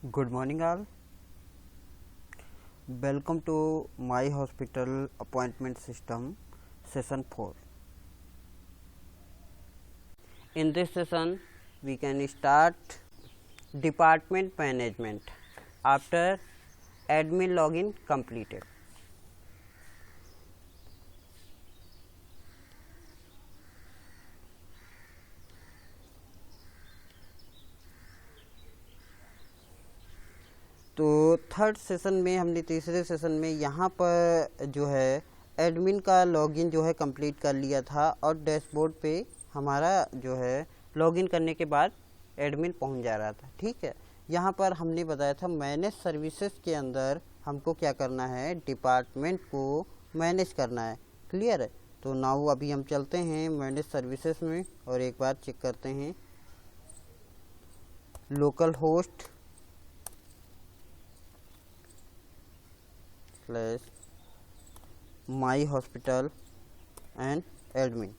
Good morning, all. Welcome to my hospital appointment system, session 4. In this session, we can start department management after admin login completed. तो third session में हमने तीसरे session में यहाँ पर जो है एडमिन का लॉगिन जो है कंप्लीट कर लिया था और डैशबोर्ड पे हमारा जो है लॉगिन करने के बाद एडमिन पहुँच जा रहा था। ठीक है, यहाँ पर हमने बताया था मैनेज सर्विसेज के अंदर हमको क्या करना है, डिपार्टमेंट को मैनेज करना है। क्लियर है। तो नाउ अभी हम चलते हैं मैनेज सर्विसेज में और एक बार चेक करते हैं local host my hospital and admin.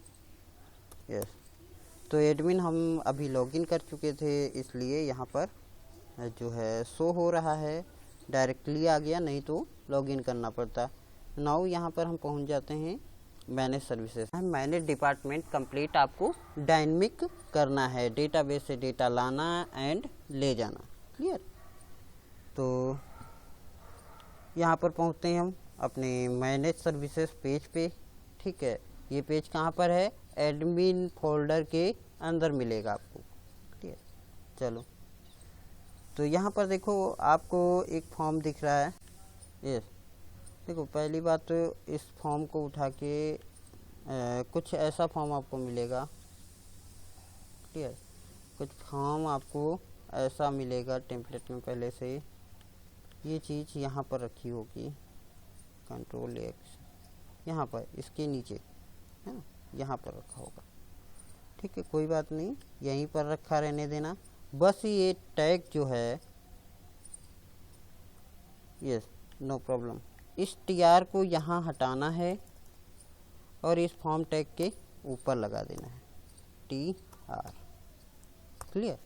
Yes, तो एडमिन हम अभी लॉगिन कर चुके थे, इसलिए यहाँ पर जो है शो हो रहा है, डायरेक्टली आ गया, नहीं तो लॉगिन करना पड़ता। नाउ यहाँ पर हम पहुँच जाते हैं manage services. Manage department complete आपको डायनेमिक करना है, डेटाबेस से डेटा लाना एंड ले जाना। क्लियर। तो यहाँ पर पहुँचते हैं हम अपने मैनेज सर्विसेज पेज पे। ठीक है, ये पेज कहाँ पर है, एडमिन फोल्डर के अंदर मिलेगा आपको। ठीक है, चलो। तो यहाँ पर देखो आपको एक फॉर्म दिख रहा है। यस, देखो पहली बात तो इस फॉर्म को उठा के कुछ ऐसा फॉर्म आपको मिलेगा। ठीक है, कुछ फॉर्म आपको ऐसा मिलेगा टेम्पलेट में पहले से। ये चीज़ यहाँ पर रखी होगी, कंट्रोल एक्स, यहाँ पर इसके नीचे है ना, यहाँ पर रखा होगा। ठीक है, कोई बात नहीं, यहीं पर रखा रहने देना। बस ये टैग जो है, यस नो प्रॉब्लम, इस टीआर को यहाँ हटाना है और इस फॉर्म टैग के ऊपर लगा देना है टी आर। क्लियर,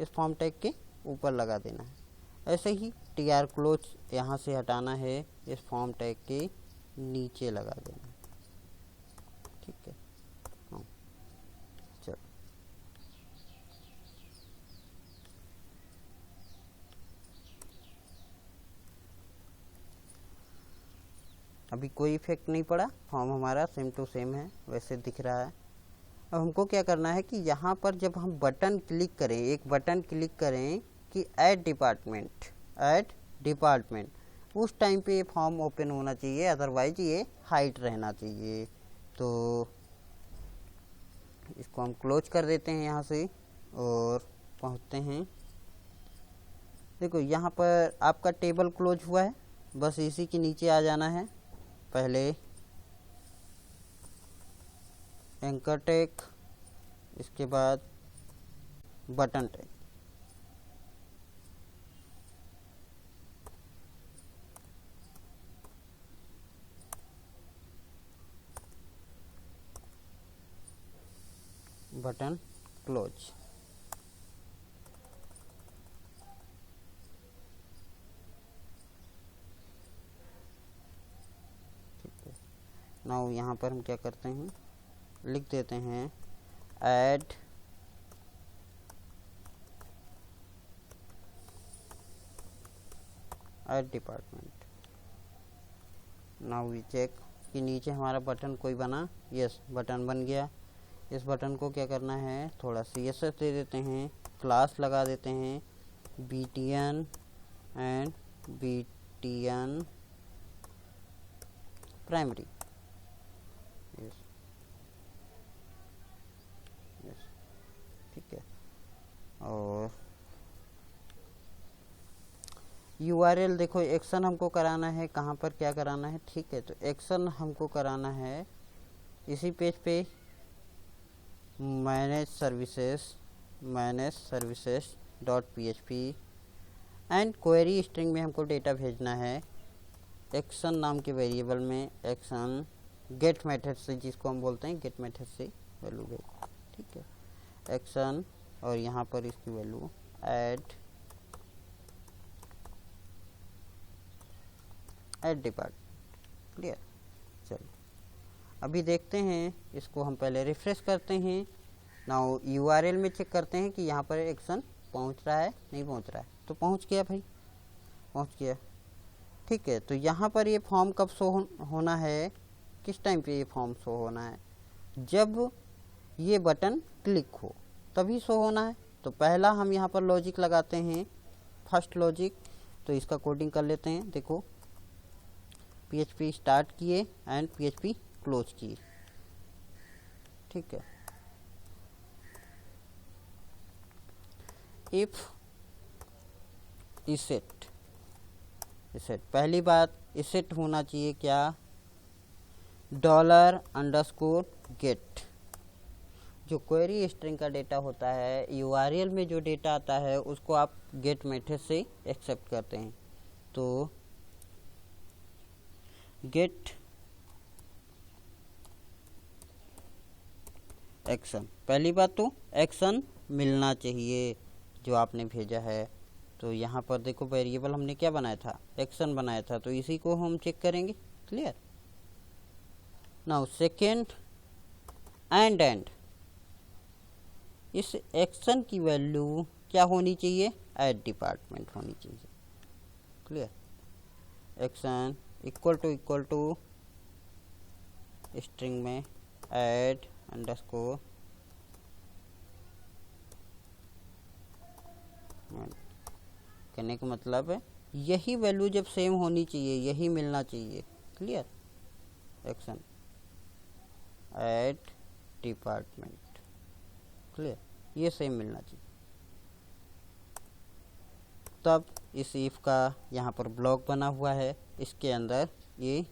इस फॉर्म टैग के ऊपर लगा देना है। ऐसे ही टी आर क्लोज यहाँ से हटाना है, इस फॉर्म टैग के नीचे लगा देना है। ठीक है, हाँ चलो। अभी कोई इफेक्ट नहीं पड़ा, फॉर्म हमारा सेम टू सेम है, वैसे दिख रहा है। अब हमको क्या करना है कि यहाँ पर जब हम बटन क्लिक करें, एक बटन क्लिक करें कि ऐड डिपार्टमेंट, उस टाइम पे ये फॉर्म ओपन होना चाहिए, अदरवाइज ये हाइड रहना चाहिए। तो इसको हम क्लोज कर देते हैं यहाँ से और पहुँचते हैं। देखो यहाँ पर आपका टेबल क्लोज हुआ है, बस इसी के नीचे आ जाना है। पहले एंकर टैग, इसके बाद बटन टैग। Button close. ठीक है, नाउ यहाँ पर हम क्या करते हैं, लिख देते हैं add department. Now we check कि नीचे हमारा बटन कोई बना। यस, बटन बन गया। इस बटन को क्या करना है, थोड़ा CSS दे देते हैं, क्लास लगा देते हैं BTN and BTN primary. Yes yes, ठीक है। और URL देखो, एक्शन हमको कराना है, कहाँ पर क्या कराना है। ठीक है, तो एक्शन हमको कराना है इसी पेज पे, manage services .php and query string में हमको डेटा भेजना है एक्शन नाम के वेरिएबल में। एक्शन गेट मेथड से, जिसको हम बोलते हैं गेट मेथड से वैल्यू भेज। ठीक है, एक्शन और यहाँ पर इसकी value add add depart. Clear. चलो अभी देखते हैं इसको, हम पहले रिफ्रेश करते हैं। नाउ यूआरएल में चेक करते हैं कि यहाँ पर एक्शन पहुँच रहा है नहीं पहुँच रहा है। तो पहुँच गया भाई, पहुँच गया। ठीक है, तो यहाँ पर ये फॉर्म कब शो होना है, किस टाइम पे ये फॉर्म शो होना है, जब ये बटन क्लिक हो तभी शो होना है। तो पहला हम यहाँ पर लॉजिक लगाते हैं, फर्स्ट लॉजिक। तो इसका कोडिंग कर लेते हैं। देखो PHP स्टार्ट किए एंड PHP क्लोज किए। ठीक है, इफ इसेट, इसेट पहली बात इसेट होना चाहिए क्या, $_गेट। जो क्वेरी स्ट्रिंग का डेटा होता है, यूआरएल में जो डेटा आता है उसको आप गेट मेथड से एक्सेप्ट करते हैं। तो गेट एक्शन, पहली बात तो एक्शन मिलना चाहिए जो आपने भेजा है। तो यहाँ पर देखो वेरिएबल हमने क्या बनाया था, एक्शन बनाया था, तो इसी को हम चेक करेंगे। क्लियर। नाउ सेकेंड एंड इस एक्शन की वैल्यू क्या होनी चाहिए, ऐड डिपार्टमेंट होनी चाहिए। Clear. Action equal to string में ऐड अंडरस्कोर कहने का मतलब है यही वैल्यू जब सेम होनी चाहिए, यही मिलना चाहिए। Clear. Action add department, clear, ये सेम मिलना चाहिए। तब इस इफ का यहाँ पर ब्लॉक बना हुआ है, इसके अंदर ये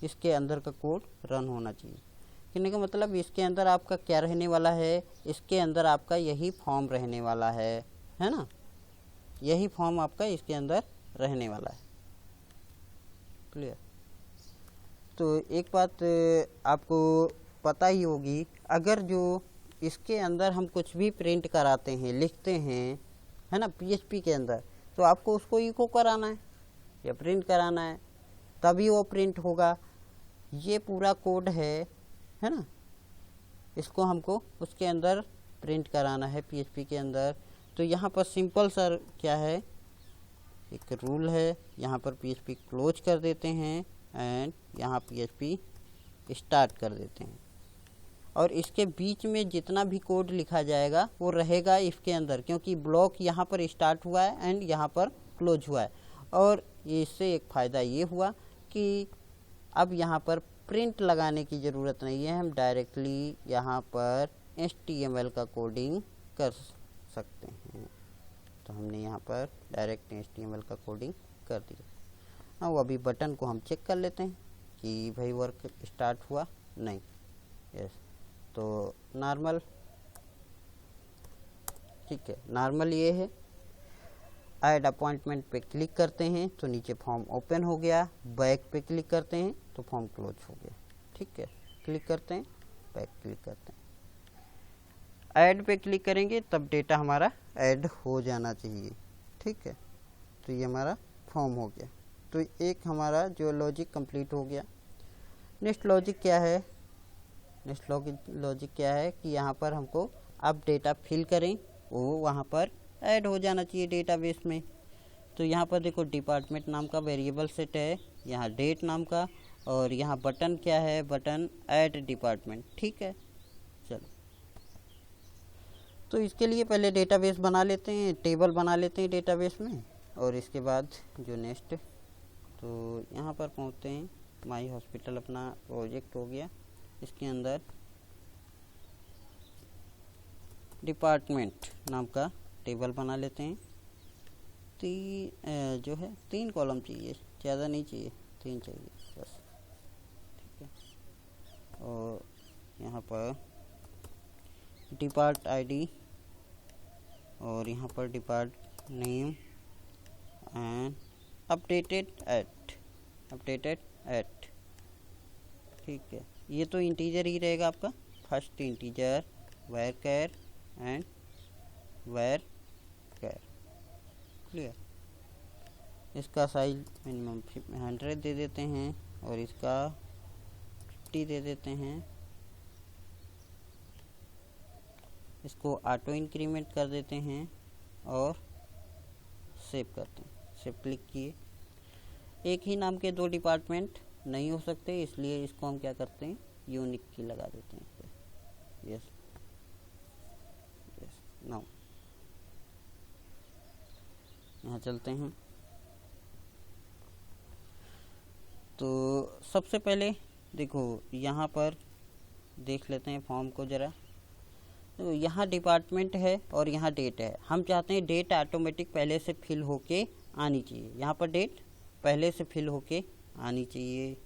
इसके अंदर का कोड रन होना चाहिए। कहने का मतलब इसके अंदर आपका क्या रहने वाला है, इसके अंदर आपका यही फॉर्म रहने वाला है ना, यही फॉर्म आपका इसके अंदर रहने वाला है। क्लियर। तो एक बात आपको पता ही होगी, अगर जो इसके अंदर हम कुछ भी प्रिंट कराते हैं, लिखते हैं, है ना, PHP के अंदर, तो आपको उसको इको कराना है या प्रिंट कराना है, तभी वो प्रिंट होगा। ये पूरा कोड है ना, इसको हमको उसके अंदर प्रिंट कराना है PHP के अंदर। तो यहाँ पर सिंपल सर क्या है, एक रूल है, यहाँ पर PHP क्लोज कर देते हैं एंड यहाँ PHP स्टार्ट कर देते हैं। और इसके बीच में जितना भी कोड लिखा जाएगा वो रहेगा इसके अंदर, क्योंकि ब्लॉक यहाँ पर स्टार्ट हुआ है एंड यहाँ पर क्लोज हुआ है। और इससे एक फ़ायदा ये हुआ कि अब यहाँ पर प्रिंट लगाने की ज़रूरत नहीं है, हम डायरेक्टली यहाँ पर HTML का कोडिंग कर सकते हैं। तो हमने यहाँ पर डायरेक्ट HTML का कोडिंग कर दिया। अब अभी बटन को हम चेक कर लेते हैं कि भाई वर्क स्टार्ट हुआ नहीं। यस, तो नॉर्मल, ठीक है, नॉर्मल ये है। ऐड अपॉइंटमेंट पे क्लिक करते हैं तो नीचे फॉर्म ओपन हो गया, बैक पे क्लिक करते हैं तो फॉर्म क्लोज हो गया। ठीक है, क्लिक करते हैं, बैक क्लिक करते हैं, ऐड पे क्लिक करेंगे तब डेटा हमारा ऐड हो जाना चाहिए। ठीक है, तो ये हमारा फॉर्म हो गया। तो एक हमारा जो लॉजिक कंप्लीट हो गया। नेक्स्ट लॉजिक क्या है, नेक्स्ट लॉजिक क्या है कि यहाँ पर हमको अब डेटा फिल करें, वो वहाँ पर ऐड हो जाना चाहिए डेटाबेस में। तो यहाँ पर देखो डिपार्टमेंट नाम का वेरिएबल सेट है, यहाँ डेट नाम का, और यहाँ बटन क्या है, बटन ऐड डिपार्टमेंट। ठीक है, चलो तो इसके लिए पहले डेटाबेस बना लेते हैं, टेबल बना लेते हैं डेटाबेस में, और इसके बाद जो नेक्स्ट, तो यहाँ पर पहुँचते हैं। माई हॉस्पिटल अपना प्रोजेक्ट हो गया, इसके अंदर डिपार्टमेंट नाम का टेबल बना लेते हैं। जो है 3 कॉलम चाहिए, ज़्यादा नहीं चाहिए, 3 चाहिए बस। ठीक है, और यहाँ पर डिपार्ट आईडी, और यहाँ पर depart name and updated at. ठीक है, ये तो इंटीजर ही रहेगा आपका, first integer varchar and varchar. Clear. इसका साइज मिनिमम 100 दे देते हैं और इसका 50 दे देते हैं। इसको ऑटो इंक्रीमेंट कर देते हैं और सेव करते हैं। सेव क्लिक किए। एक ही नाम के दो डिपार्टमेंट नहीं हो सकते, इसलिए इसको हम क्या करते हैं, यूनिक की लगा देते हैं। Yes yes. नाउ यहाँ चलते हैं। तो सबसे पहले देखो यहाँ पर देख लेते हैं फॉर्म को ज़रा। तो यहाँ डिपार्टमेंट है और यहाँ डेट है। हम चाहते हैं डेट ऑटोमेटिक पहले से फिल होके आनी चाहिए। यहाँ पर डेट पहले से फिल होके आनी चाहिए,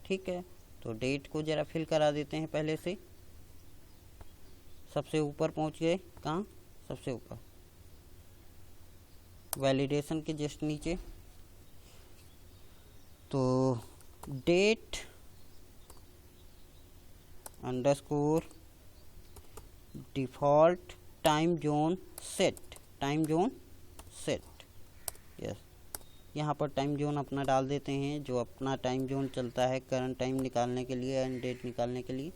ठीक है। तो डेट को ज़रा फिल करा देते हैं पहले से। सबसे ऊपर पहुँच गए, कहाँ, सबसे ऊपर वैलिडेशन के जस्ट नीचे। तो date underscore default time zone set, time zone set. Yes, यहाँ पर टाइम जोन अपना डाल देते हैं, जो अपना टाइम जोन चलता है करंट टाइम निकालने के लिए एंड डेट निकालने के लिए।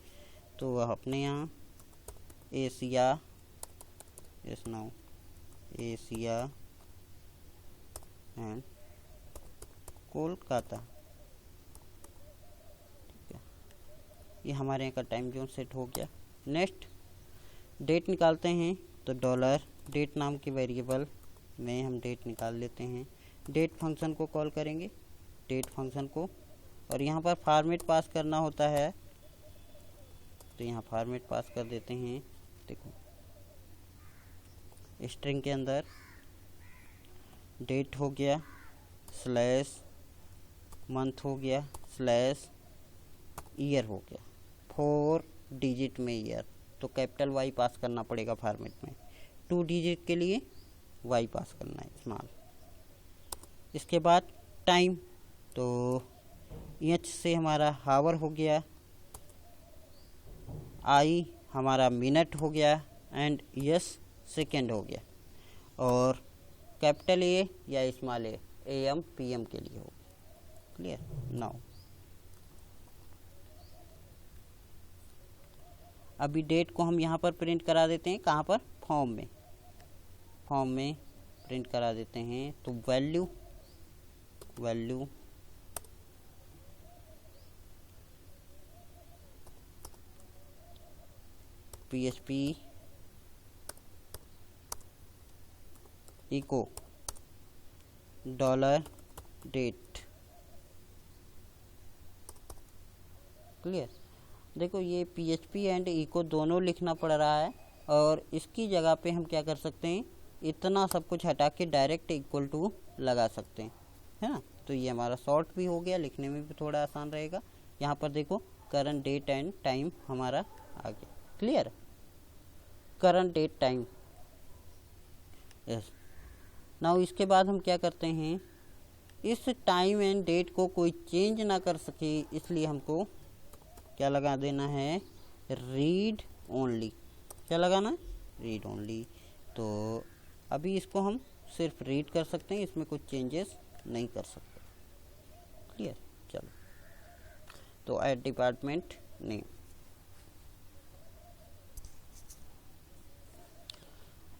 तो वह अपने यहाँ Asia, yes now Asia and Kolkata, ठीक है। ये हमारे यहाँ का टाइम जोन सेट हो गया। नेक्स्ट डेट निकालते हैं। तो डॉलर डेट नाम की वेरिएबल में हम डेट निकाल लेते हैं। डेट फंक्शन को कॉल करेंगे, डेट फंक्शन को, और यहाँ पर फॉर्मेट पास करना होता है। तो यहाँ फॉर्मेट पास कर देते हैं। देखो स्ट्रिंग के अंदर डेट हो गया, स्लैश मंथ हो गया, स्लैश ईयर हो गया, 4 डिजिट में ईयर। तो कैपिटल वाई पास करना पड़ेगा फॉर्मेट में। 2 डिजिट के लिए वाई पास करना है, स्मॉल। इसके बाद टाइम, तो एच से हमारा हावर हो गया, आई हमारा मिनट हो गया एंड यस सेकेंड हो गया। और कैपिटल ए या small A A M P M लिए हो गया। क्लियर। नाउ अभी डेट को हम यहाँ पर प्रिंट करा देते हैं। कहाँ पर, फॉर्म में, फॉर्म में प्रिंट करा देते हैं। तो value PHP echo dollar date. Clear. देखो ये PHP एंड इको दोनों लिखना पड़ रहा है, और इसकी जगह पे हम क्या कर सकते हैं, इतना सब कुछ हटा के डायरेक्ट इक्वल टू लगा सकते हैं, है ना। तो ये हमारा शॉर्ट भी हो गया, लिखने में भी थोड़ा आसान रहेगा। यहाँ पर देखो करंट डेट एंड टाइम हमारा आ गया। Clear. Current date time, yes. Now इसके बाद हम क्या करते हैं, इस टाइम एंड डेट को कोई चेंज ना कर सके, इसलिए हमको क्या लगा देना है, रीड ओनली। क्या लगाना है, रीड ओनली। तो अभी इसको हम सिर्फ रीड कर सकते हैं, इसमें कुछ चेंजेस नहीं कर सकते। क्लियर। चलो, तो ऐड डिपार्टमेंट नेम,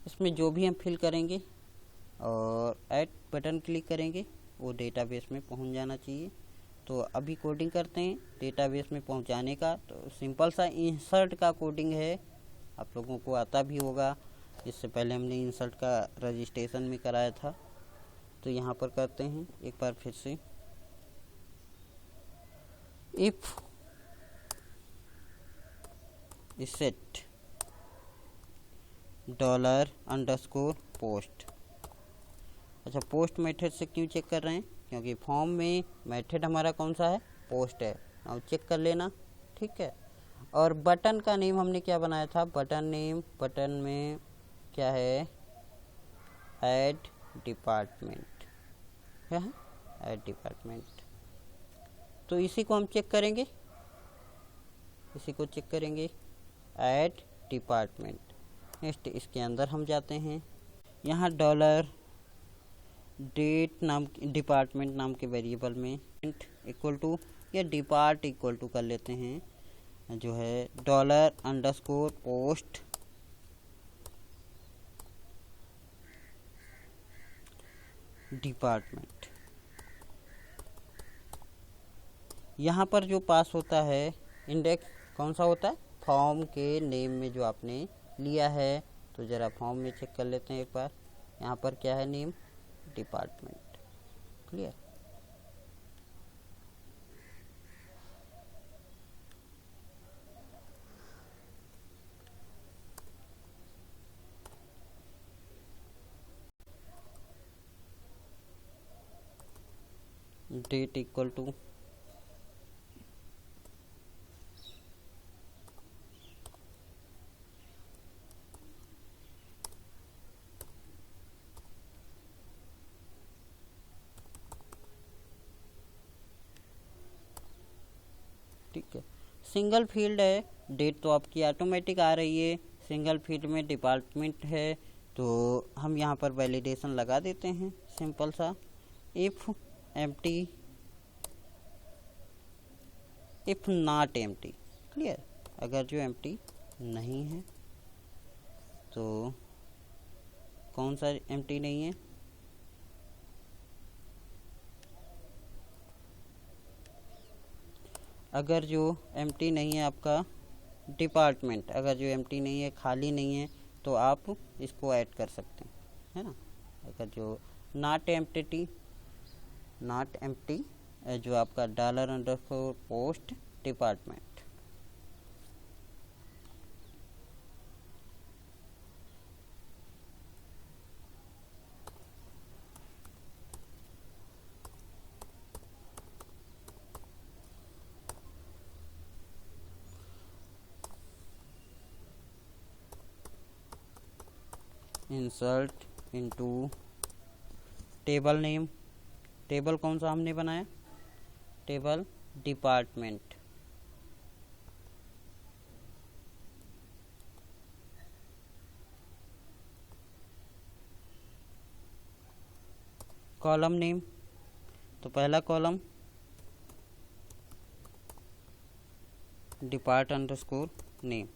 इसमें जो भी हम फिल करेंगे और ऐड बटन क्लिक करेंगे, वो डेटाबेस में पहुंच जाना चाहिए। तो अभी कोडिंग करते हैं डेटाबेस में पहुंचाने का। तो सिंपल सा इंसर्ट का कोडिंग है, आप लोगों को आता भी होगा। इससे पहले हमने इंसर्ट का रजिस्ट्रेशन में कराया था। तो यहाँ पर करते हैं एक बार फिर से, if set dollar underscore post. अच्छा, पोस्ट मेथड से क्यों चेक कर रहे हैं, क्योंकि फॉर्म में मेथड हमारा कौन सा है, पोस्ट है। अब चेक कर लेना, ठीक है। और बटन का नेम हमने क्या बनाया था, बटन नेम, बटन में क्या है, ऐड डिपार्टमेंट, क्या है, ऐड डिपार्टमेंट। तो इसी को हम चेक करेंगे, इसी को चेक करेंगे, ऐड डिपार्टमेंट। नेक्स्ट इसके अंदर हम जाते हैं, यहाँ डॉलर डेट नाम डिपार्टमेंट नाम के वेरिएबल में इक्वल टू या डिपार्ट इक्वल टू कर लेते हैं जो है $_पोस्ट डिपार्टमेंट। यहाँ पर जो पास होता है इंडेक्स कौन सा होता है, फॉर्म के नेम में जो आपने लिया है। तो ज़रा फॉर्म में चेक कर लेते हैं एक बार। यहाँ पर क्या है, name department. Clear. Date equal to ठीक है। सिंगल फील्ड है, डेट तो आपकी ऑटोमेटिक आ रही है, सिंगल फील्ड में डिपार्टमेंट है, तो हम यहाँ पर वैलिडेशन लगा देते हैं सिंपल सा, if empty if not empty. Clear. अगर जो एम्प्टी नहीं है तो कौन सा एम्प्टी नहीं है, अगर जो एम्प्टी नहीं है आपका डिपार्टमेंट, अगर जो एम्प्टी नहीं है, खाली नहीं है, तो आप इसको ऐड कर सकते हैं, है ना। अगर जो नॉट एम्प्टी जो आपका $_post department. Insert into table name, table कौन सा हमने बनाया, टेबल डिपार्टमेंट। कॉलम नेम, तो पहला column depart name.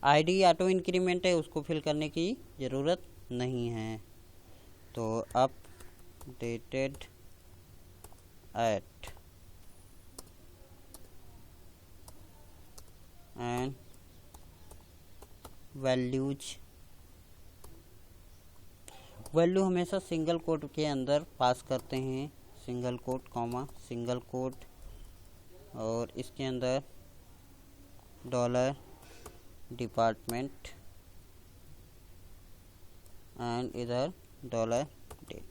ID auto increment है, उसको फिल करने की ज़रूरत नहीं है। तो updated at and values, value हमेशा सिंगल कोट के अंदर पास करते हैं, single quote comma single quote, और इसके अंदर $डिपार्टमेंट एंड इधर $डेट।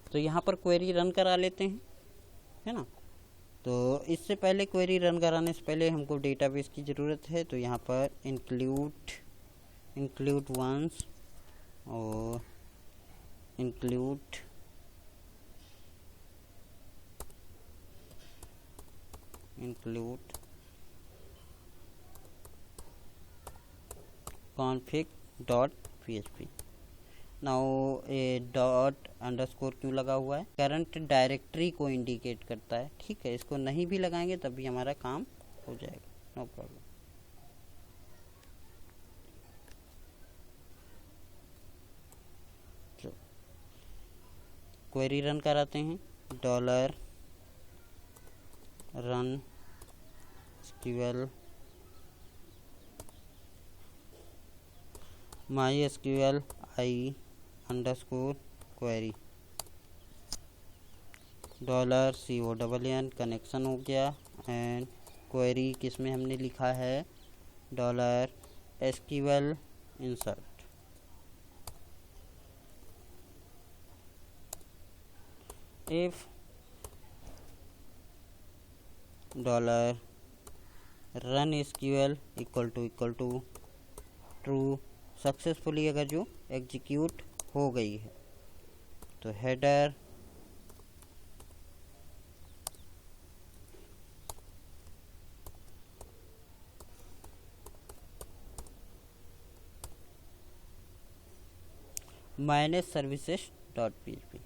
तो यहाँ पर क्वेरी रन करा लेते हैं, है ना। तो इससे पहले क्वेरी रन कराने से पहले हमको डेटाबेस की ज़रूरत है। तो यहाँ पर इंक्लूड वंस और इंक्लूड config.php। नाउ ए $_ क्यों लगा हुआ है, करंट डायरेक्टरी को इंडिकेट करता है। ठीक है, इसको नहीं भी लगाएंगे तब भी हमारा काम हो जाएगा, नो प्रॉब्लम। क्वेरी रन कराते हैं, $run SQL MySQL i_query $CONN connection हो गया, एंड क्वेरी किस में हमने लिखा है, $SQL insert। If dollar run SQL equal to true, successfully अगर जो एग्जीक्यूट हो गई है तो header minus services dot php।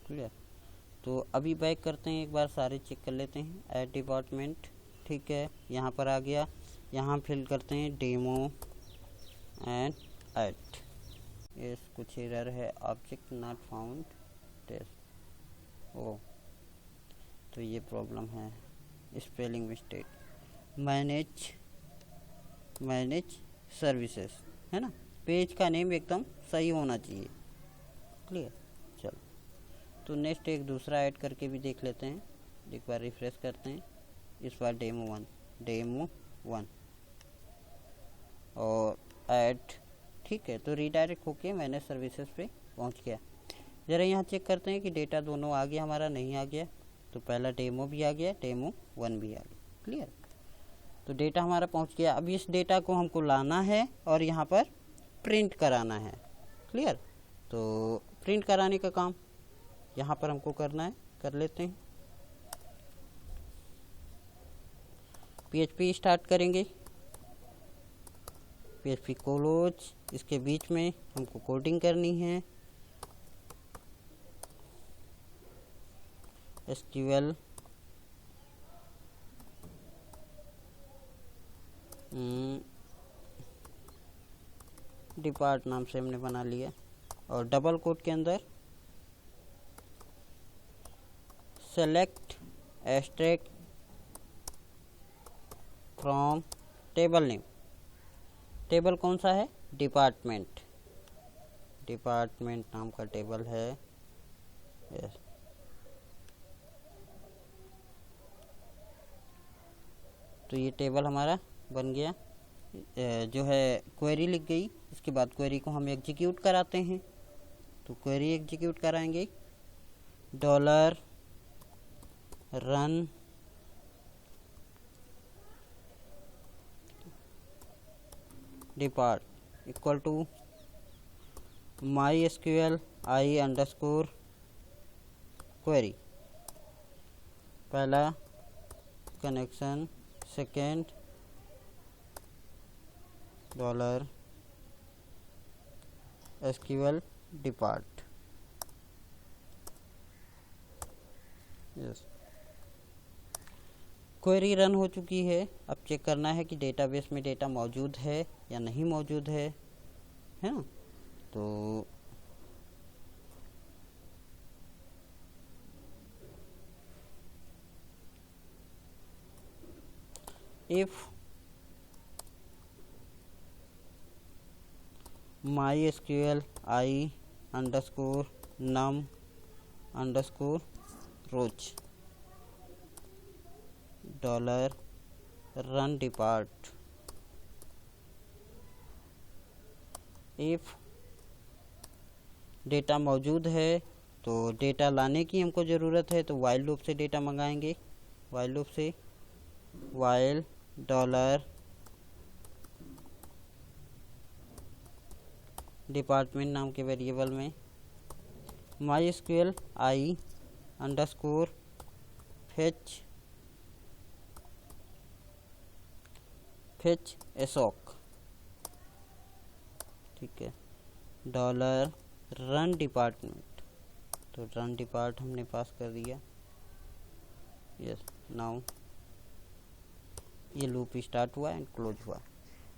Clear. तो अभी बैक करते हैं, एक बार सारे चेक कर लेते हैं। ऐड डिपार्टमेंट, ठीक है, यहाँ पर आ गया। यहाँ फिल करते हैं डेमो एंड ऐड। ये कुछ एरर है, ऑब्जेक्ट नॉट फाउंड टेस्ट। ओ, तो ये प्रॉब्लम है, स्पेलिंग मिस्टेक। मैनेज सर्विसेज है ना, पेज का नेम एकदम सही होना चाहिए। क्लियर। चलो, तो नेक्स्ट एक दूसरा ऐड करके भी देख लेते हैं। एक बार रिफ्रेश करते हैं, इस बार डेमो वन और ऐड, ठीक है। तो रीडायरेक्ट होके मैंने सर्विसेज पे पहुंच गया। ज़रा यहाँ चेक करते हैं कि डेटा दोनों आ गया, हमारा नहीं आ गया। तो पहला डेमो भी आ गया, डेमो 1 भी आ गया। क्लियर। तो डेटा हमारा पहुंच गया। अब इस डेटा को हमको लाना है और यहाँ पर प्रिंट कराना है। क्लियर। तो प्रिंट कराने का काम यहाँ पर हमको करना है, कर लेते हैं। PHP स्टार्ट करेंगे, PHP क्लोज, इसके बीच में हमको कोडिंग करनी है। SQL डिपार्ट नाम से हमने बना लिया और डबल कोट के अंदर select extract from table name. Table कौन सा है? डिपार्टमेंट नाम का टेबल है। यस, तो ये टेबल हमारा बन गया। जो है क्वेरी लिख गई। इसके बाद क्वेरी को हम एग्जीक्यूट कराते हैं। तो क्वेरी एग्जीक्यूट कराएंगे, dollar run depart equal to MySQL I underscore query. पहला connection, second dollar SQL depart. Yes, query run हो चुकी है। अब चेक करना है कि डेटाबेस में डेटा मौजूद है या नहीं मौजूद है ना। तो if MySQL I underscore num underscore rows dollar run depart. If data मौजूद है तो डेटा लाने की हमको ज़रूरत है, तो वाइल लूप से डेटा मंगाएंगे। वाइल लूप से वाइल डॉलर डिपार्टमेंट नाम के वेरिएबल में MySQL I अंडरस्कोर फेच एसोक, ठीक है, डॉलर रन डिपार्टमेंट। तो रन डिपार्ट हमने पास कर दिया। यस, नाउ ये लूप स्टार्ट हुआ एंड क्लोज हुआ।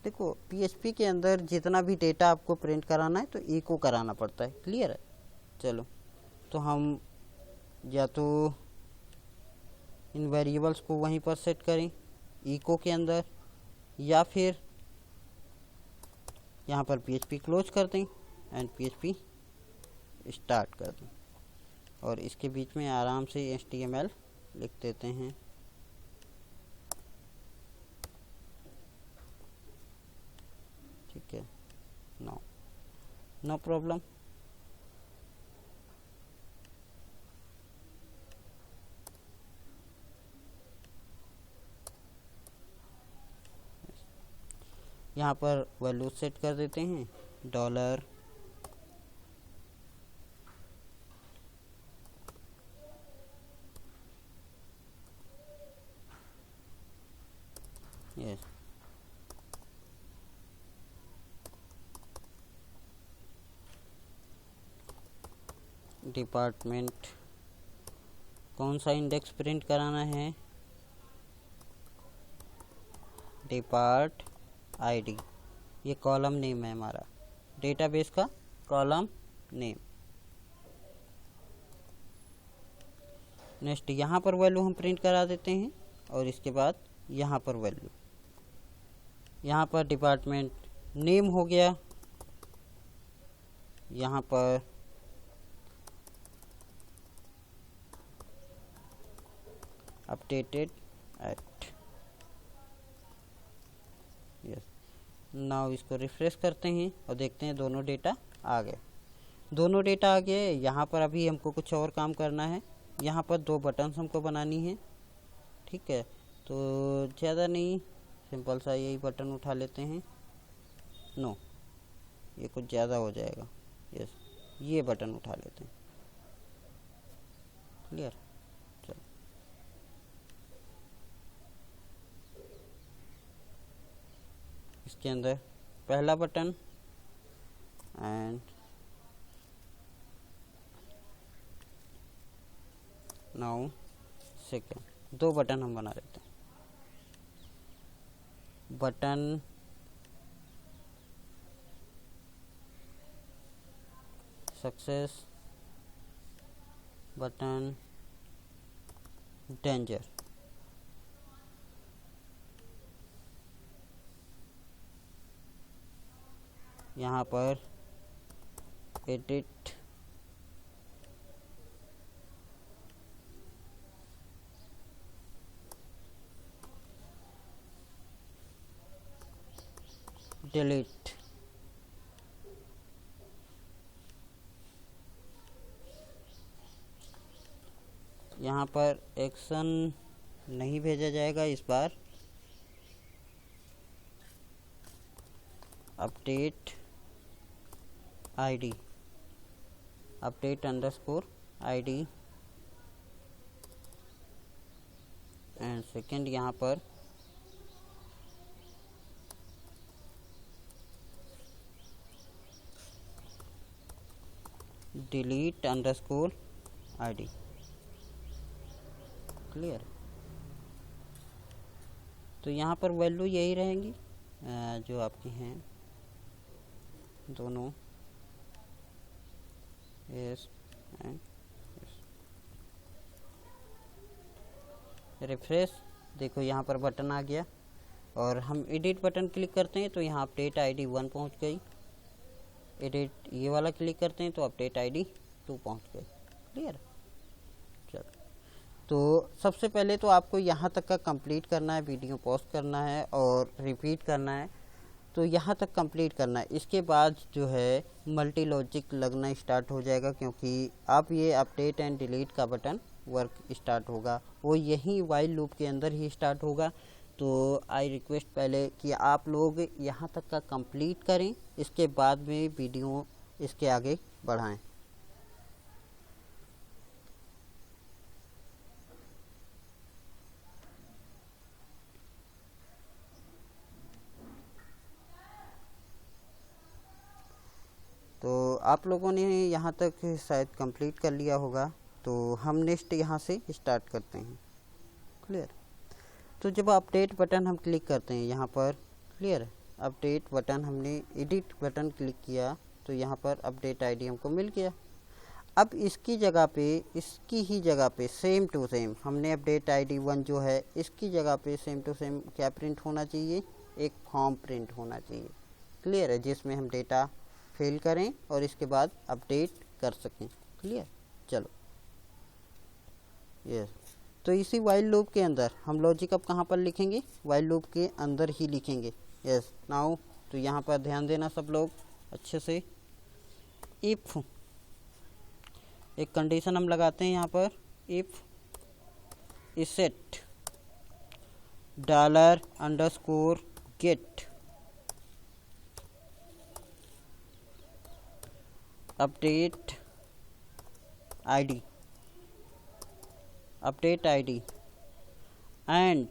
देखो, PHP के अंदर जितना भी डेटा आपको प्रिंट कराना है तो इको कराना पड़ता है। क्लियर है। चलो, तो हम या तो इन वेरिएबल्स को वहीं पर सेट करें इको के अंदर, या फिर यहाँ पर PHP क्लोज कर दें एंड PHP स्टार्ट कर दें और इसके बीच में आराम से HTML लिख देते हैं। ठीक है, नो प्रॉब्लम। यहाँ पर वैल्यू सेट कर देते हैं $, यस, डिपार्टमेंट, कौन सा इंडेक्स प्रिंट कराना है, डिपार्ट ID, ये कॉलम नेम है हमारा, डेटाबेस का कॉलम नेम। नेक्स्ट यहाँ पर वैल्यू हम प्रिंट करा देते हैं और इसके बाद यहाँ पर वैल्यू, यहाँ पर डिपार्टमेंट नेम हो गया, यहाँ पर अपडेटेड एट, यस। नाउ इसको रिफ्रेश करते हैं और देखते हैं दोनों डेटा आ गए। दोनों डेटा आ गए। यहाँ पर अभी हमको कुछ और काम करना है। यहाँ पर 2 बटन्स हमको बनानी है। ठीक है, तो ज़्यादा नहीं, सिंपल सा यही बटन उठा लेते हैं। नो, ये कुछ ज़्यादा हो जाएगा। यस, ये बटन उठा लेते हैं। क्लियर, चलो। इसके अंदर पहला button and now second, 2 button हम बना लेते हैं। Button success, button danger. यहाँ पर एडिट डिलीट, यहाँ पर एक्शन नहीं भेजा जाएगा इस बार। Update ID, update underscore ID and second यहाँ पर डिलीट अंडरस्कोर ID। क्लियर, तो यहाँ पर वैल्यू यही रहेंगी जो आपकी हैं दोनों, यस एंड यस। रिफ्रेश, देखो यहाँ पर बटन आ गया और हम एडिट बटन क्लिक करते हैं तो यहाँ अपडेट ID 1 पहुँच गई। एडिट ये वाला क्लिक करते हैं तो अपडेट ID 2 पहुँच गई। क्लियर, चलो। तो सबसे पहले तो आपको यहाँ तक का कंप्लीट करना है, वीडियो पॉज करना है और रिपीट करना है। तो यहाँ तक कंप्लीट करना है। इसके बाद जो है मल्टी लॉजिक लगना स्टार्ट हो जाएगा, क्योंकि अब ये अपडेट एंड डिलीट का बटन वर्क स्टार्ट होगा, वो यही वाइल लूप के अंदर ही स्टार्ट होगा। तो आई रिक्वेस्ट पहले कि आप लोग यहाँ तक का कंप्लीट करें, इसके बाद में वीडियो इसके आगे बढ़ाएं। तो आप लोगों ने यहाँ तक शायद कंप्लीट कर लिया होगा, तो हम नेक्स्ट यहाँ से स्टार्ट करते हैं। क्लियर, तो जब अपडेट बटन हम क्लिक करते हैं यहाँ पर, क्लियर, अपडेट बटन हमने एडिट बटन क्लिक किया तो यहाँ पर अपडेट ID हमको मिल गया। अब इसकी जगह पे, इसकी ही जगह पे सेम टू सेम हमने अपडेट ID 1 जो है इसकी जगह पे सेम टू सेम क्या प्रिंट होना चाहिए, एक फॉर्म प्रिंट होना चाहिए। क्लियर है, जिसमें हम डेटा फिल करें और इसके बाद अपडेट कर सकें। क्लियर, चलो यस। तो इसी वाइल लूप के अंदर हम लॉजिक अब कहाँ पर लिखेंगे, वाइल लूप के अंदर ही लिखेंगे। यस नाउ, तो यहाँ पर ध्यान देना सब लोग अच्छे से। इफ़ एक कंडीशन हम लगाते हैं यहाँ पर, if set $_get update ID and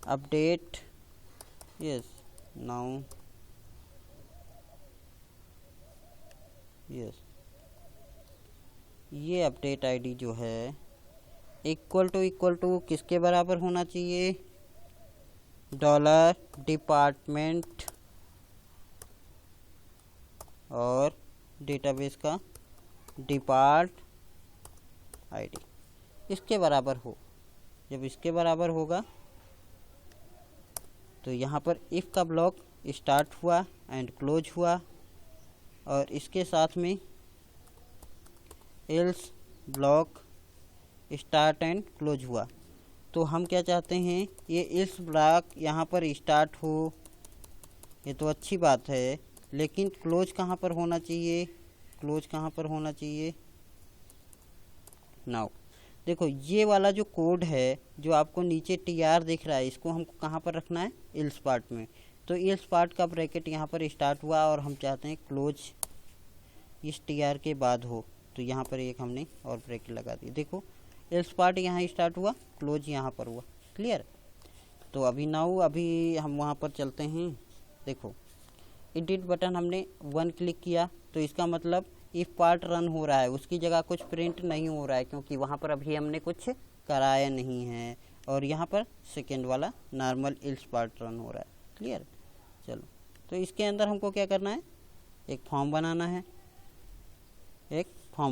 update, yes now, yes ये अपडेट आईडी जो है इक्वल टू किसके बराबर होना चाहिए, $डिपार्टमेंट और डेटाबेस का डिपार्ट आईडी इसके बराबर हो। जब इसके बराबर होगा तो यहाँ पर इफ़ का ब्लॉक स्टार्ट हुआ एंड क्लोज हुआ, और इसके साथ में else block start and close हुआ। तो हम क्या चाहते हैं, ये एल्स ब्लॉक यहाँ पर स्टार्ट हो, ये तो अच्छी बात है, लेकिन क्लोज कहाँ पर होना चाहिए, क्लोज कहाँ पर होना चाहिए। नाउ देखो ये वाला जो कोड है जो आपको नीचे TR दिख रहा है, इसको हमको कहाँ पर रखना है, एल्स पार्ट में। तो एल्स पार्ट का ब्रैकेट यहाँ पर स्टार्ट हुआ और हम चाहते हैं क्लोज इस TR के बाद हो, तो यहाँ पर एक हमने और ब्रैकेट लगा दी। देखो एल्स पार्ट यहाँ स्टार्ट हुआ, क्लोज यहाँ पर हुआ। क्लियर, तो अभी नाउ अभी हम वहाँ पर चलते हैं। देखो एडिट बटन हमने 1 क्लिक किया, तो इसका मतलब इफ़ पार्ट रन हो रहा है, उसकी जगह कुछ प्रिंट नहीं हो रहा है, क्योंकि वहाँ पर अभी हमने कुछ कराया नहीं है, और यहाँ पर सेकेंड वाला नॉर्मल एल्स पार्ट रन हो रहा है। क्लियर, चलो तो इसके अंदर हमको क्या करना है, एक फॉर्म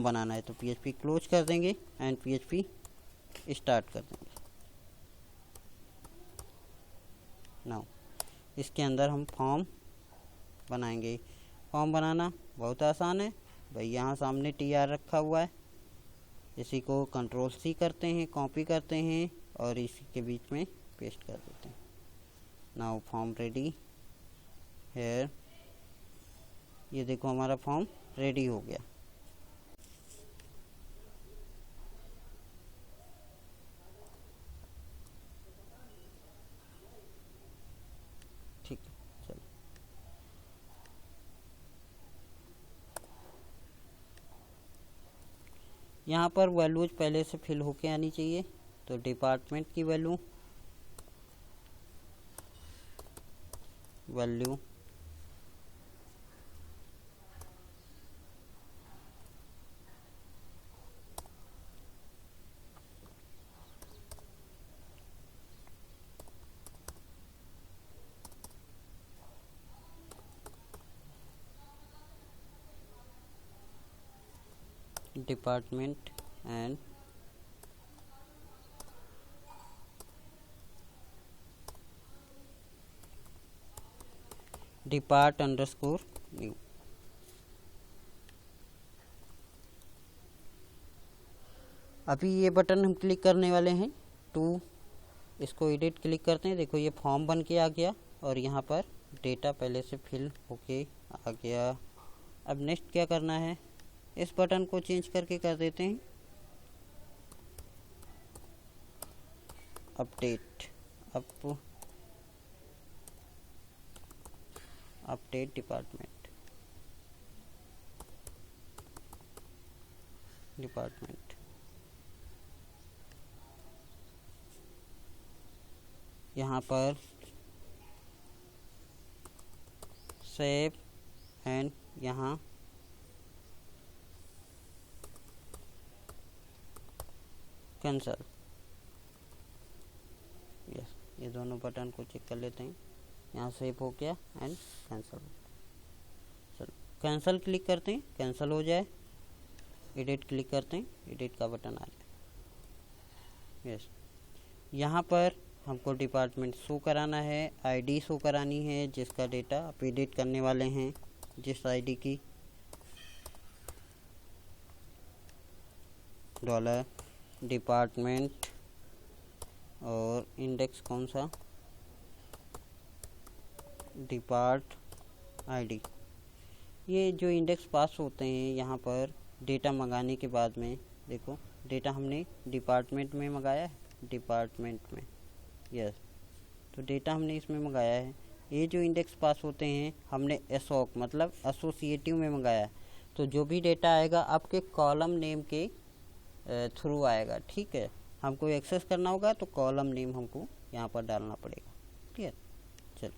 बनाना है, तो PHP क्लोज कर देंगे एंड PHP स्टार्ट कर देंगे। नाउ इसके अंदर हम फॉर्म बनाएंगे। फॉर्म बनाना बहुत आसान है भाई, यहाँ सामने TR रखा हुआ है, इसी को Ctrl+C करते हैं, कॉपी करते हैं और इसी के बीच में पेस्ट कर देते हैं। नाउ फॉर्म रेडी है, ये देखो हमारा फॉर्म रेडी हो गया। ठीक है, चलो यहाँ पर वैल्यूज पहले से फिल होके आनी चाहिए, तो डिपार्टमेंट की वैल्यू डिपार्टमेंट एंड depart_new। अभी ये बटन हम क्लिक करने वाले हैं टू, इसको एडिट क्लिक करते हैं। देखो ये फॉर्म बन के आ गया और यहाँ पर डेटा पहले से फिल होके आ गया। अब नेक्स्ट क्या करना है, इस बटन को चेंज करके कर देते हैं अपडेट डिपार्टमेंट। यहाँ पर सेव एंड यहाँ कैंसल। यस, ये दोनों बटन को चेक कर लेते हैं, यहाँ सेव हो गया एंड कैंसल। चलो कैंसल क्लिक करते हैं, कैंसल हो जाए। एडिट क्लिक करते हैं, एडिट का बटन आ जाए। यस, यहाँ पर हमको डिपार्टमेंट शो कराना है, आईडी शो करानी है जिसका डेटा आप एडिट करने वाले हैं, जिस आईडी की डॉलर डिपार्टमेंट और इंडेक्स कौन सा, डिपार्ट आईडी। ये जो इंडेक्स पास होते हैं यहाँ पर डेटा मंगाने के बाद में, देखो डेटा हमने डिपार्टमेंट में मंगाया है, डिपार्टमेंट में, यस, तो डेटा हमने इसमें मंगाया है। ये जो इंडेक्स पास होते हैं हमने एसोक मतलब एसोसिएटिव में मंगाया है, तो जो भी डेटा आएगा आपके कॉलम नेम के थ्रू आएगा, ठीक है। हमको एक्सेस करना होगा तो कॉलम नेम हमको यहाँ पर डालना पड़ेगा, क्लियर। चलो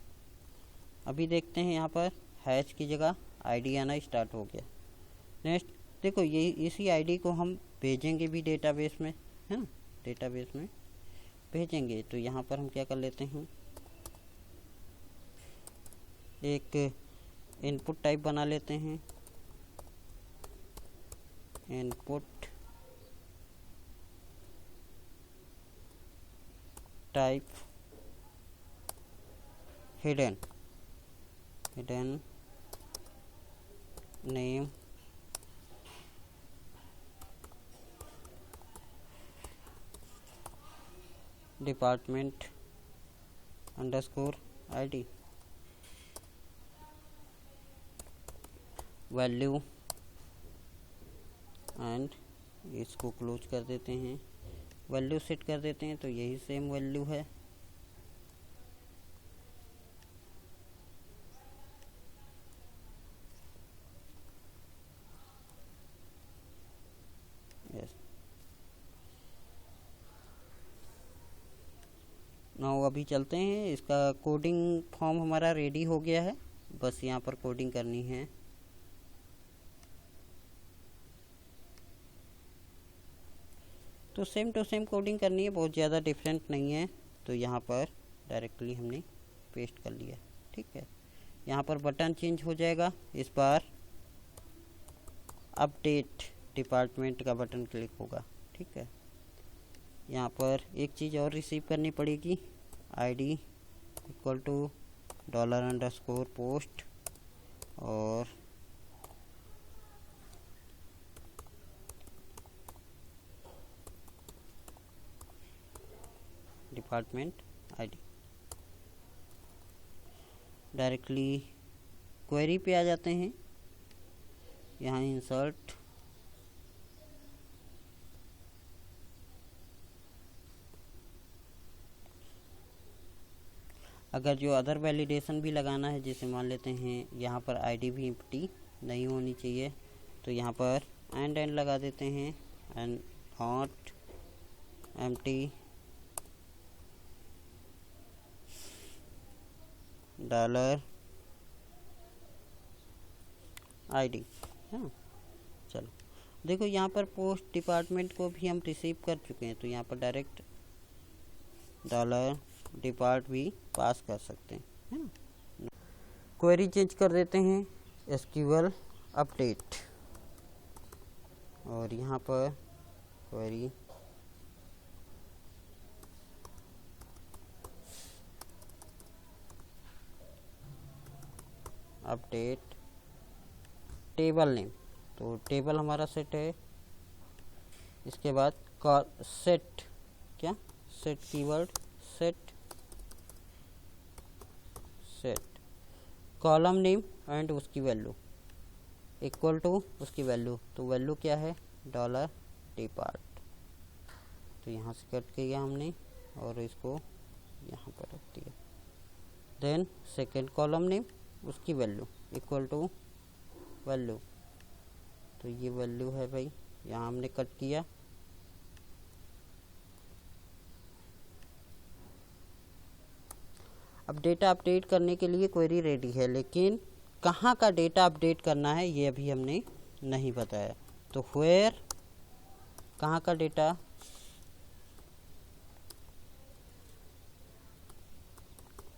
अभी देखते हैं, यहाँ पर हैश की जगह आईडी आना स्टार्ट हो गया। नेक्स्ट देखो, ये इसी आईडी को हम भेजेंगे भी डेटाबेस में, है ना, डेटाबेस में भेजेंगे। तो यहाँ पर हम क्या कर लेते हैं, एक इनपुट टाइप बना लेते हैं, input type hidden name department underscore ID value and इसको क्लोज कर देते हैं, वैल्यू सेट कर देते हैं, तो यही सेम वैल्यू है। नाउ अभी चलते हैं, इसका कोडिंग फॉर्म हमारा रेडी हो गया है, बस यहाँ पर कोडिंग करनी है। तो सेम टू सेम कोडिंग करनी है, बहुत ज़्यादा डिफरेंट नहीं है। तो यहाँ पर डायरेक्टली हमने पेस्ट कर लिया, ठीक है। यहाँ पर बटन चेंज हो जाएगा, इस बार अपडेट डिपार्टमेंट का बटन क्लिक होगा, ठीक है। यहाँ पर एक चीज़ और रिसीव करनी पड़ेगी, आईडी इक्वल टू $_पोस्ट और डिपार्टमेंट आईडी। डायरेक्टली क्वेरी पे आ जाते हैं, यहाँ इंसर्ट अगर जो अदर वैलिडेशन भी लगाना है, जैसे मान लेते हैं यहाँ पर आईडी भी एम्प्टी नहीं होनी चाहिए, तो यहाँ पर एंड लगा देते हैं, and not empty dollar ID, हाँ। चलो देखो, यहाँ पर पोस्ट डिपार्टमेंट को भी हम रिसीव कर चुके हैं, तो यहाँ पर डायरेक्ट डॉलर डिपार्ट भी पास कर सकते हैं, है ना। क्वेरी चेंज कर देते हैं, एसक्यूएल अपडेट, और यहाँ पर क्वेरी अपडेट टेबल नेम, तो टेबल हमारा सेट है। इसके बाद सेट, क्या set keyword, set column name and उसकी वैल्यू इक्वल टू उसकी वैल्यू, तो वैल्यू क्या है, $डिपार्ट। तो यहाँ से कट किया हमने और इसको यहाँ पर रख दिया। देन सेकेंड कॉलम नेम, उसकी वैल्यू इक्वल टू वैल्यू, तो ये वैल्यू है भाई, यहाँ हमने कट किया। अब डेटा अपडेट करने के लिए क्वेरी रेडी है, लेकिन कहाँ का डेटा अपडेट करना है ये अभी हमने नहीं बताया। तो वेयर कहाँ का data,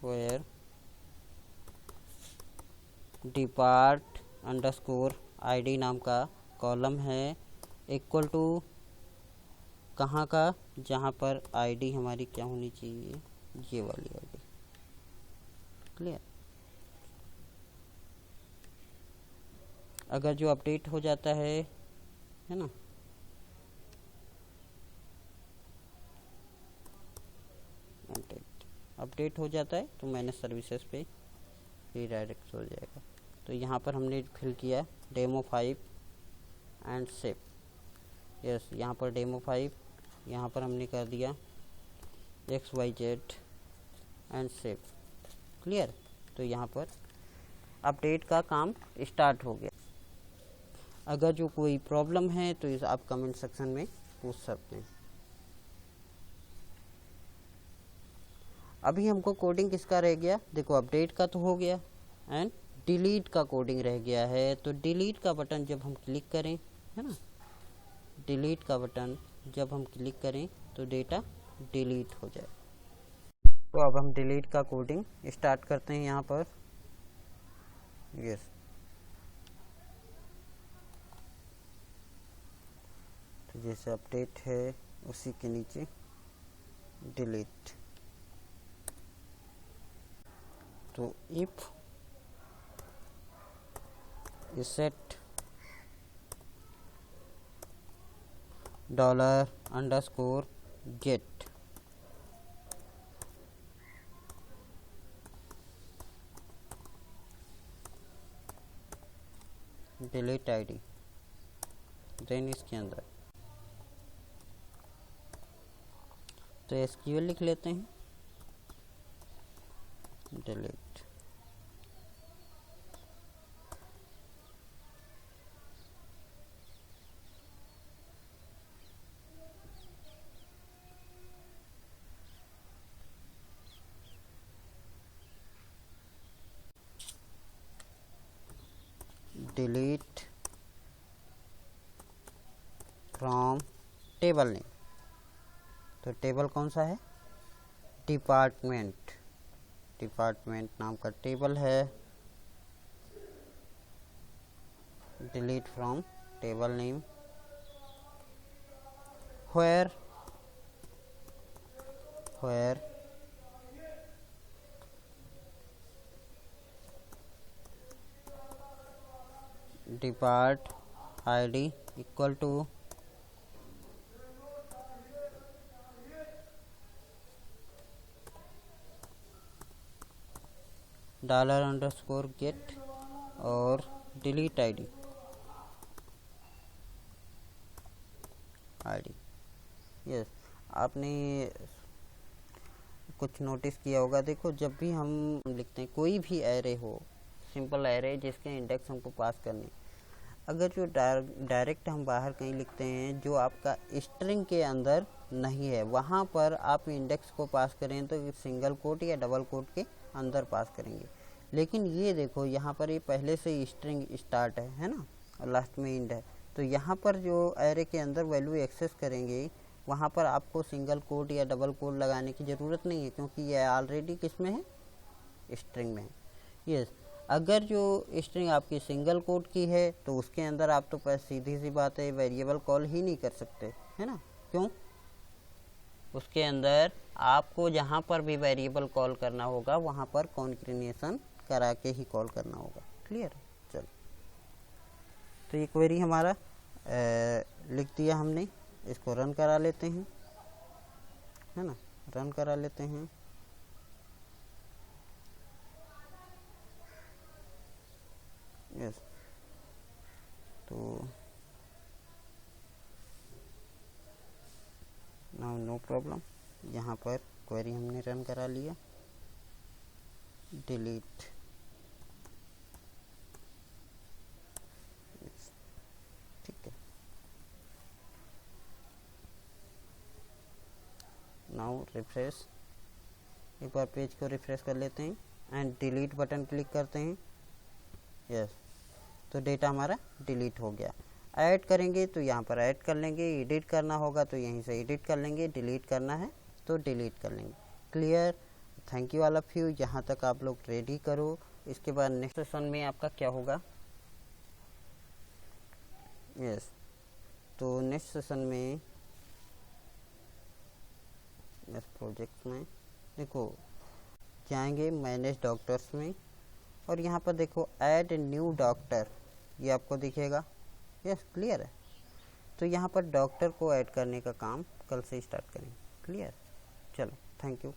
where depart underscore ID नाम का कॉलम है, इक्वल टू कहाँ का, जहाँ पर आईडी हमारी क्या होनी चाहिए, ये वाली आईडी। क्लियर। अगर जो अपडेट हो जाता है ना, अपडेट हो जाता है तो मैनेज सर्विसेज पे रीडायरेक्ट हो जाएगा। तो यहाँ पर हमने फिल किया डेमो 5 एंड सेव। यस, यहाँ पर डेमो 5, यहाँ पर हमने कर दिया XYZ एंड सेव। क्लियर। तो यहाँ पर अपडेट का काम स्टार्ट हो गया। अगर जो कोई प्रॉब्लम है तो इस आप कमेंट सेक्शन में पूछ सकते हैं। अभी हमको कोडिंग किसका रह गया, देखो अपडेट का तो हो गया एंड डिलीट का कोडिंग रह गया है। तो डिलीट का बटन जब हम क्लिक करें, है ना, डिलीट का बटन जब हम क्लिक करें तो डेटा डिलीट हो जाए। तो अब हम डिलीट का कोडिंग स्टार्ट करते हैं यहाँ पर। यस, तो जैसे अपडेट है उसी के नीचे डिलीट। तो if set $_get delete ID, then इसके अंदर तो SQL लिख लेते हैं, delete. Delete from table name. तो टेबल कौन सा है, डिपार्टमेंट। डिपार्टमेंट नाम का टेबल है। Delete from table name where depart id equal to $_get और डिलीट आईडी यस। आपने कुछ नोटिस किया होगा, देखो जब भी हम लिखते हैं कोई भी एरे हो, सिंपल एरे जिसके इंडेक्स हमको पास करने, अगर जो डायरेक्ट हम बाहर कहीं लिखते हैं जो आपका स्ट्रिंग के अंदर नहीं है, वहाँ पर आप इंडेक्स को पास करें तो सिंगल कोट या डबल कोट के अंदर पास करेंगे। लेकिन ये देखो यहाँ पर ये पहले से ही स्ट्रिंग स्टार्ट है ना, और लास्ट में इंड है। तो यहाँ पर जो एरे के अंदर वैल्यू एक्सेस करेंगे वहाँ पर आपको सिंगल कोट या डबल कोट लगाने की ज़रूरत नहीं है, क्योंकि ये ऑलरेडी किस में है, स्ट्रिंग में है। यस, अगर जो स्ट्रिंग आपकी सिंगल कोट की है तो उसके अंदर आप तो सीधी सी बात है वेरिएबल कॉल ही नहीं कर सकते, है ना। क्यों, उसके अंदर आपको जहाँ पर भी वेरिएबल कॉल करना होगा वहाँ पर कॉन्केटेनेशन करा के ही कॉल करना होगा। क्लियर। चलो, तो ये क्वेरी हमारा लिख दिया हमने, इसको रन करा लेते हैं, है ना, रन करा लेते हैं। यस, तो नो प्रॉब्लम, यहाँ पर क्वेरी हमने रन करा लिया, डिलीट। ठीक है, नाउ रिफ्रेश, एक बार पेज को रिफ्रेश कर लेते हैं एंड डिलीट बटन क्लिक करते हैं। यस, तो डेटा हमारा डिलीट हो गया। ऐड करेंगे तो यहाँ पर ऐड कर लेंगे, एडिट करना होगा तो यहीं से एडिट कर लेंगे, डिलीट करना है तो डिलीट कर लेंगे। Clear. Thank you all of you, यहाँ तक आप लोग रेडी करो। इसके बाद नेक्स्ट सेशन में आपका क्या होगा। यस, तो नेक्स्ट सेशन में इस प्रोजेक्ट में देखो जाएंगे मैनेज डॉक्टर्स में और यहाँ पर देखो ऐड न्यू डॉक्टर, ये आपको दिखेगा। यस क्लियर है। तो यहाँ पर डॉक्टर को ऐड करने का काम कल से स्टार्ट करेंगे। क्लियर। चलो थैंक यू।